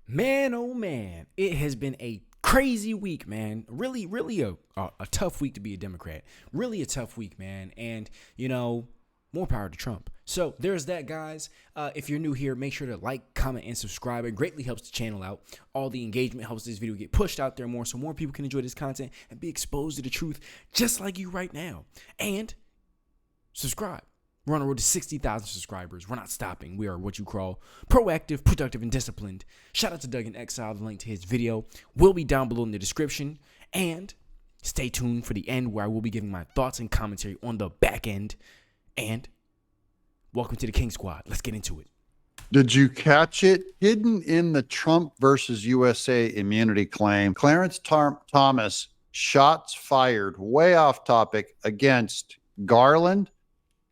Man, oh man, it has been a crazy week, man. Really a tough week to be a Democrat. Really a tough week, man. And, more power to Trump. So there's that, guys. If you're new here, make sure to like, comment, and subscribe. It greatly helps the channel out. All the engagement helps this video get pushed out there more so more people can enjoy this content and be exposed to the truth just like you right now. And subscribe. We're on the road to 60,000 subscribers. We're not stopping. We are what you call proactive, productive, and disciplined. Shout out to Doug in Exile. The link to his video will be down below in the description. And stay tuned for the end where I will be giving my thoughts and commentary on the back end. And welcome to the King Squad. Let's get into it. Did you catch it? Hidden in the Trump versus USA immunity claim, Clarence Thomas, shots fired, way off topic, against Garland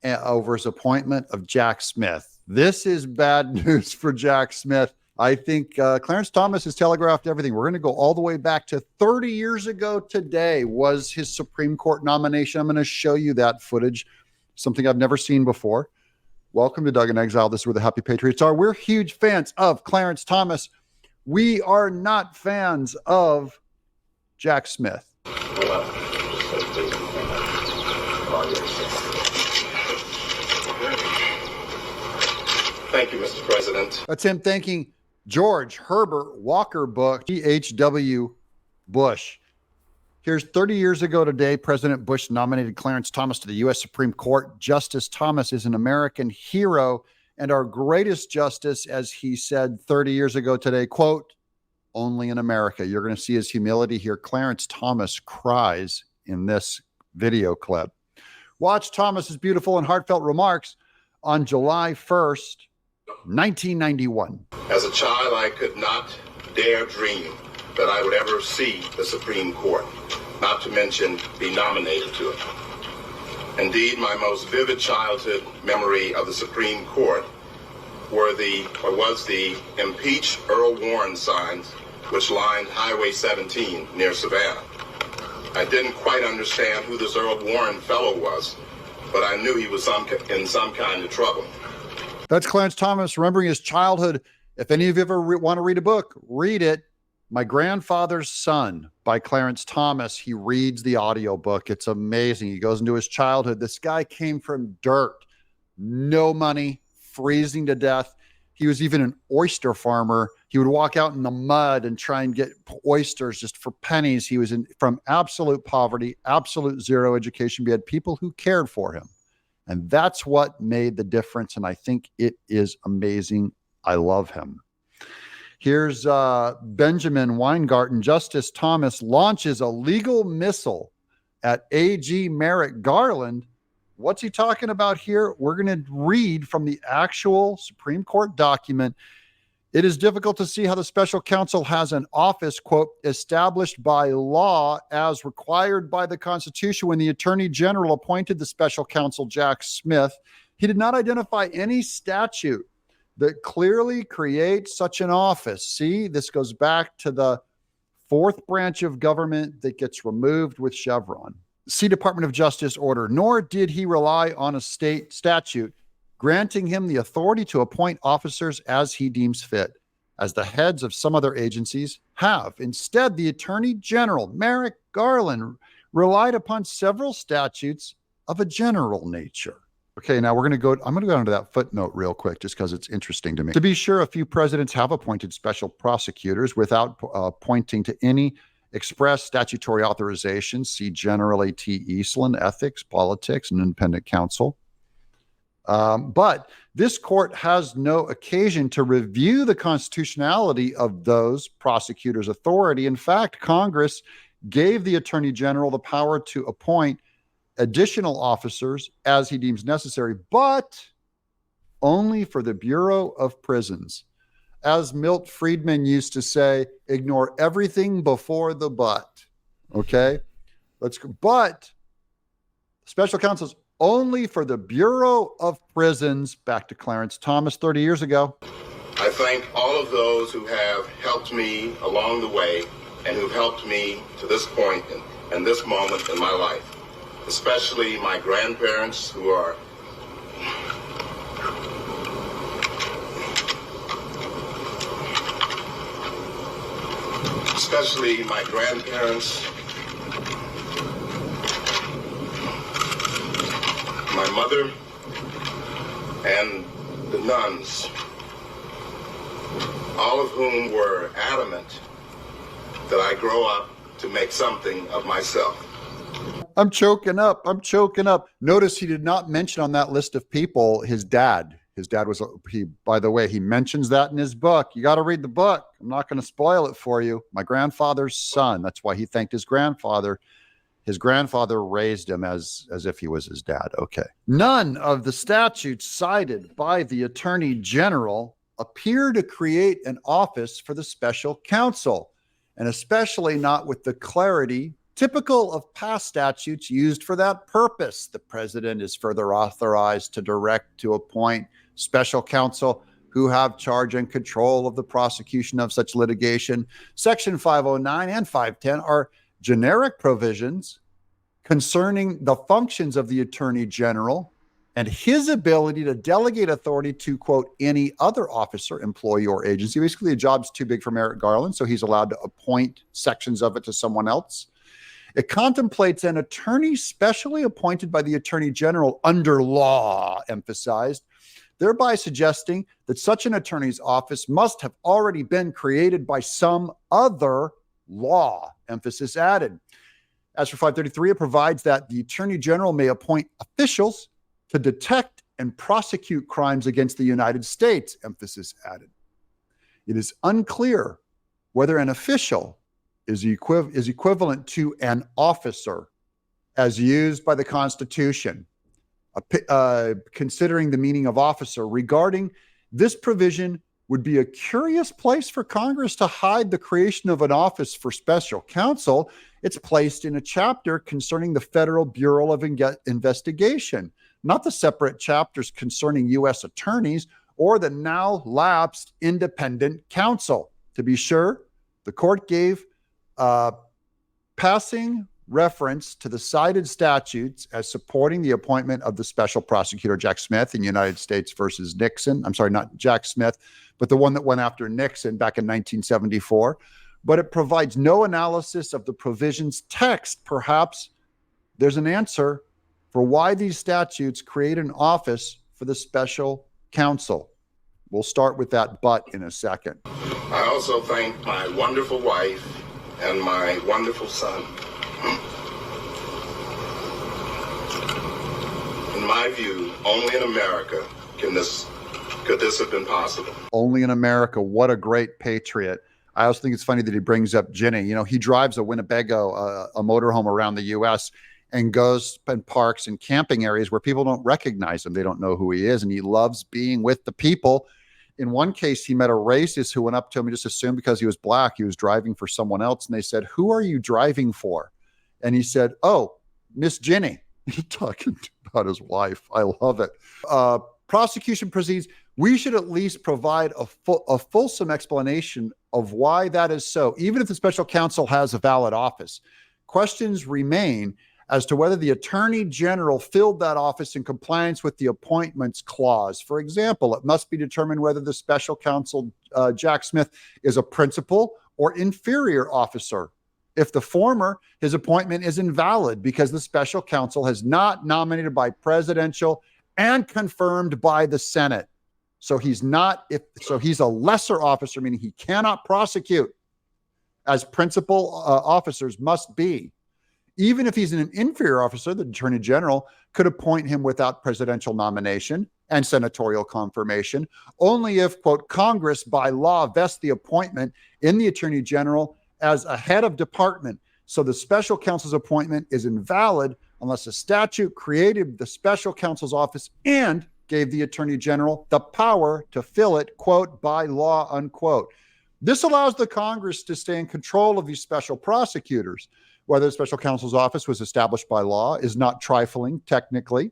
over his appointment of Jack Smith. This is bad news for Jack Smith. I think Clarence Thomas has telegraphed everything. We're going to go all the way back to 30 years ago today was his Supreme Court nomination. I'm going to show you that footage, something I've never seen before. Welcome to Doug in Exile. This is where the Happy Patriots are. We're huge fans of Clarence Thomas. We are not fans of Jack Smith. Thank you, Mr. President. That's him thanking George Herbert Walker Bush, G.H.W. Bush. Here's 30 years ago today, President Bush nominated Clarence Thomas to the U.S. Supreme Court. Justice Thomas is an American hero and our greatest justice, as he said 30 years ago today, quote, only in America. You're going to see his humility here. Clarence Thomas cries in this video clip. Watch Thomas's beautiful and heartfelt remarks on July 1st, 1991. As a child, I could not dare dream that I would ever see the Supreme Court, not to mention be nominated to it. Indeed, my most vivid childhood memory of the Supreme Court was the Impeach Earl Warren signs which lined Highway 17 near Savannah. I didn't quite understand who this Earl Warren fellow was, but I knew he was in some kind of trouble. That's Clarence Thomas remembering his childhood. If any of you ever want to read a book, read it. My Grandfather's Son by Clarence Thomas. He reads the audiobook. It's amazing. He goes into his childhood. This guy came from dirt, no money, freezing to death. He was even an oyster farmer. He would walk out in the mud and try and get oysters just for pennies. He was from absolute poverty, absolute zero education. We had people who cared for him. And that's what made the difference. And I think it is amazing. I love him. Here's Benjamin Weingarten. Justice Thomas launches a legal missile at AG Merrick Garland. What's he talking about here? We're going to read from the actual Supreme Court document. It is difficult to see how the special counsel has an office, quote, established by law as required by the Constitution. When the Attorney General appointed the special counsel, Jack Smith, he did not identify any statute that clearly creates such an office. See, this goes back to the fourth branch of government that gets removed with Chevron. See Department of Justice order, nor did he rely on a state statute granting him the authority to appoint officers as he deems fit, as the heads of some other agencies have. Instead, the Attorney General, Merrick Garland, relied upon several statutes of a general nature. Okay, now I'm going to go into that footnote real quick, just because it's interesting to me. To be sure, a few presidents have appointed special prosecutors without pointing to any express statutory authorization. See General A.T. Eastland, Ethics, Politics, and Independent Counsel. But this court has no occasion to review the constitutionality of those prosecutors' authority. In fact, Congress gave the Attorney General the power to appoint additional officers as he deems necessary, but only for the Bureau of Prisons. As Milt Friedman used to say, ignore everything before the but. Okay? Let's go. But special counsel's only for the Bureau of Prisons. Back to Clarence Thomas 30 years ago. I thank all of those who have helped me along the way and who've helped me to this point and this moment in my life, especially my grandparents who are especially my grandparents, my mother, and the nuns, all of whom were adamant that I grow up to make something of myself. I'm choking up. I'm choking up. Notice he did not mention on that list of people his dad. His dad was, by the way, he mentions that in his book. You got to read the book. I'm not going to spoil it for you. My grandfather's son. That's why he thanked his grandfather. His grandfather raised him as if he was his dad. Okay. None of the statutes cited by the Attorney General appear to create an office for the special counsel, and especially not with the clarity typical of past statutes used for that purpose. The president is further authorized to direct to appoint special counsel who have charge and control of the prosecution of such litigation. Section 509 and 510 are generic provisions concerning the functions of the Attorney General and his ability to delegate authority to, quote, any other officer, employee, or agency. Basically, the job's too big for Merrick Garland, so he's allowed to appoint sections of it to someone else. It contemplates an attorney specially appointed by the Attorney General under law, emphasized, thereby suggesting that such an attorney's office must have already been created by some other law, emphasis added. As for 533, it provides that the Attorney General may appoint officials to detect and prosecute crimes against the United States, emphasis added. It is unclear whether an official is equivalent to an officer as used by the Constitution. Considering the meaning of officer, regarding this provision would be a curious place for Congress to hide the creation of an office for special counsel. It's placed in a chapter concerning the Federal Bureau of Investigation, not the separate chapters concerning U.S. attorneys or the now lapsed independent counsel. To be sure, the court gave passing reference to the cited statutes as supporting the appointment of the special prosecutor Jack Smith in United States versus Nixon. I'm sorry, not Jack Smith, but the one that went after Nixon back in 1974. But it provides no analysis of the provision's text. Perhaps there's an answer for why these statutes create an office for the special counsel. We'll start with that but in a second. I also thank my wonderful wife and my wonderful son. In my view, only in America could this have been possible. Only in America. What a great patriot. I also think it's funny that he brings up Ginny. You know, he drives a Winnebago, a motorhome around the U.S. and goes and parks in camping areas where people don't recognize him. They don't know who he is, and he loves being with the people. In one case, he met a racist who went up to him and just assumed because he was black, he was driving for someone else. And they said, "Who are you driving for?" And he said, "Oh, Miss Ginny." He's talking about his wife. I love it. Prosecution proceeds. We should at least provide a fulsome explanation of why that is so, even if the special counsel has a valid office. Questions remain as to whether the Attorney General filled that office in compliance with the Appointments Clause. For example, it must be determined whether the special counsel, Jack Smith, is a principal or inferior officer. If the former, his appointment is invalid because the special counsel has not nominated by presidential and confirmed by the Senate. So he's a lesser officer, meaning he cannot prosecute as principal officers must be. Even if he's an inferior officer, the Attorney General could appoint him without presidential nomination and senatorial confirmation, only if, quote, Congress by law vests the appointment in the Attorney General as a head of department. So the special counsel's appointment is invalid unless a statute created the special counsel's office and gave the Attorney General the power to fill it, quote, by law, unquote. This allows the Congress to stay in control of these special prosecutors. Whether the special counsel's office was established by law is not trifling technically.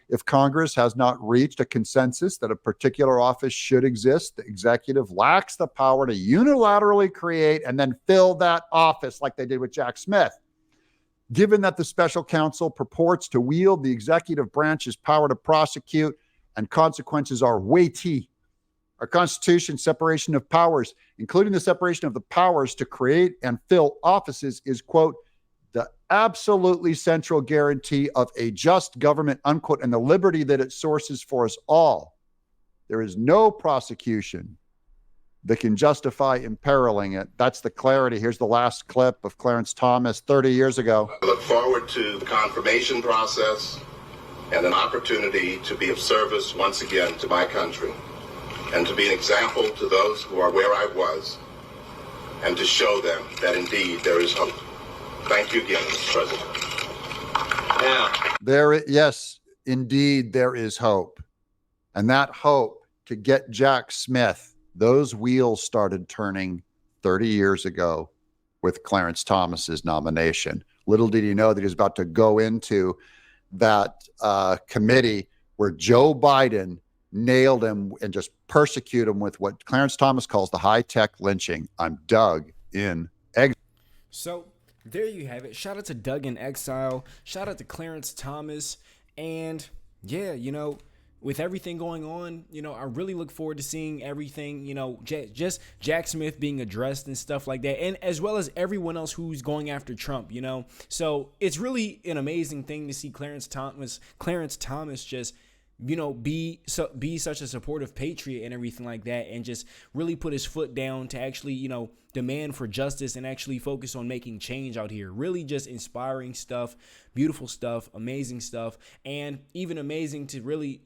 If Congress has not reached a consensus that a particular office should exist, the executive lacks the power to unilaterally create and then fill that office like they did with Jack Smith. Given that the special counsel purports to wield the executive branch's power to prosecute and consequences are weighty, Our Constitution, separation of powers, including the separation of the powers to create and fill offices, is, quote, the absolutely central guarantee of a just government, unquote, and the liberty that it sources for us all. There is no prosecution that can justify imperiling it. That's the clarity. Here's the last clip of Clarence Thomas 30 years ago. I look forward to the confirmation process and an opportunity to be of service once again to my country and to be an example to those who are where I was and to show them that indeed there is hope. Thank you again, Mr. President. Yes, indeed there is hope. And that hope to get Jack Smith, those wheels started turning 30 years ago with Clarence Thomas's nomination. Little did he know that he was about to go into that committee where Joe Biden nailed him and just persecute him with what Clarence Thomas calls the high-tech lynching. I'm Doug in exile. So there you have it. Shout out to Doug in exile. Shout out to Clarence Thomas. And yeah, with everything going on, I really look forward to seeing everything, just Jack Smith being addressed and stuff like that, and as well as everyone else who's going after Trump, So it's really an amazing thing to see Clarence Thomas just, be such a supportive patriot and everything like that, and just really put his foot down to actually, demand for justice and actually focus on making change out here. Really just inspiring stuff, beautiful stuff, amazing stuff, and even amazing to really,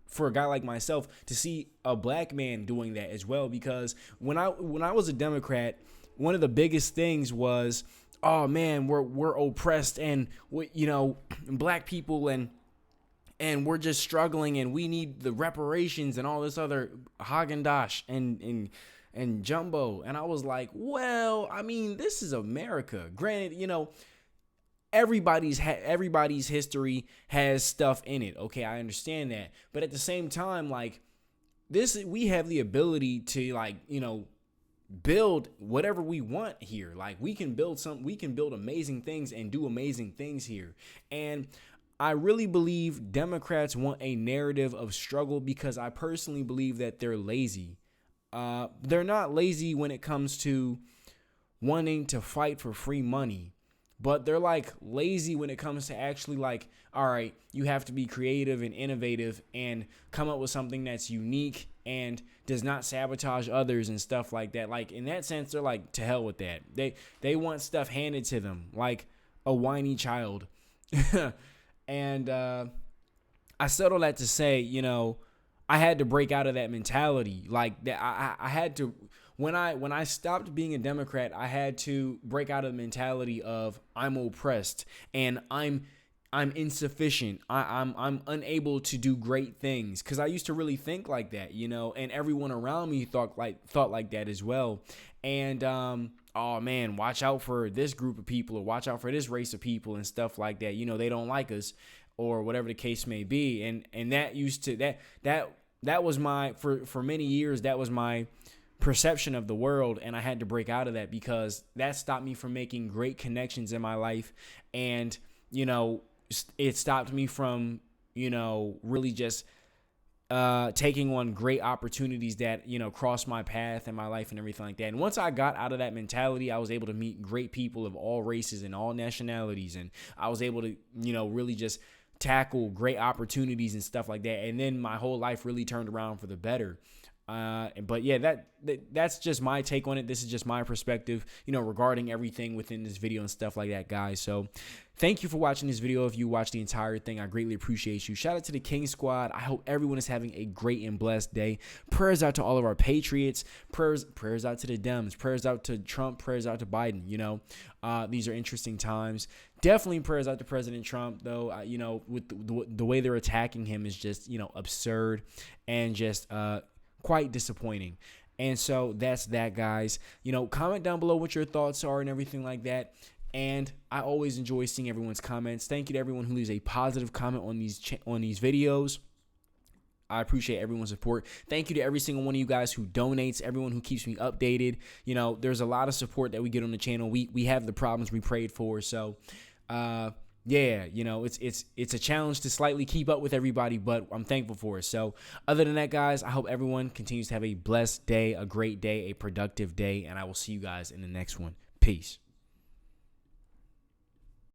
for a guy like myself to see a black man doing that as well. Because when I was a Democrat, one of the biggest things was, oh man, we're oppressed, and black people and we're just struggling, and we need the reparations and all this other Haagen-Dazs and Jumbo. And I was like, well, I mean, this is America. Granted, everybody's history has stuff in it. Okay, I understand that. But at the same time, like, we have the ability to, build whatever we want here. Like, we can build amazing things and do amazing things here. And I really believe Democrats want a narrative of struggle because I personally believe that they're lazy. They're not lazy when it comes to wanting to fight for free money, but they're like lazy when it comes to actually like, all right, you have to be creative and innovative and come up with something that's unique and does not sabotage others and stuff like that. Like, in that sense, they're like, to hell with that. They want stuff handed to them like a whiny child. And I said all that to say, I had to break out of that mentality. Like, that I had to, when I stopped being a Democrat, I had to break out of the mentality of I'm oppressed and I'm insufficient. I'm unable to do great things, because I used to really think like that, and everyone around me thought like that as well. And oh man, watch out for this group of people, or watch out for this race of people and stuff like that. They don't like us, or whatever the case may be. And that used to that was my, for many years, that was my perception of the world. And I had to break out of that because that stopped me from making great connections in my life. And, it stopped me from, really just taking on great opportunities that, crossed my path in my life and everything like that. And once I got out of that mentality, I was able to meet great people of all races and all nationalities. And I was able to, really just tackle great opportunities and stuff like that. And then my whole life really turned around for the better. But yeah, that's just my take on it. This is just my perspective, regarding everything within this video and stuff like that, guys. So thank you for watching this video. If you watched the entire thing, I greatly appreciate you. Shout out to the King Squad. I hope everyone is having a great and blessed day. Prayers out to all of our patriots. Prayers out to the Dems. Prayers out to Trump. Prayers out to Biden. These are interesting times. Definitely prayers out to President Trump, though. With the way they're attacking him is just, absurd and just quite disappointing. And so that's that, guys. Comment down below what your thoughts are and everything like that. And I always enjoy seeing everyone's comments. Thank you to everyone who leaves a positive comment on these videos. I appreciate everyone's support. Thank you to every single one of you guys who donates, everyone who keeps me updated. There's a lot of support that we get on the channel. We have the problems we prayed for. So yeah, you know, it's a challenge to slightly keep up with everybody, but I'm thankful for it. So other than that, guys, I hope everyone continues to have a blessed day, a great day, a productive day, and I will see you guys in the next one. Peace.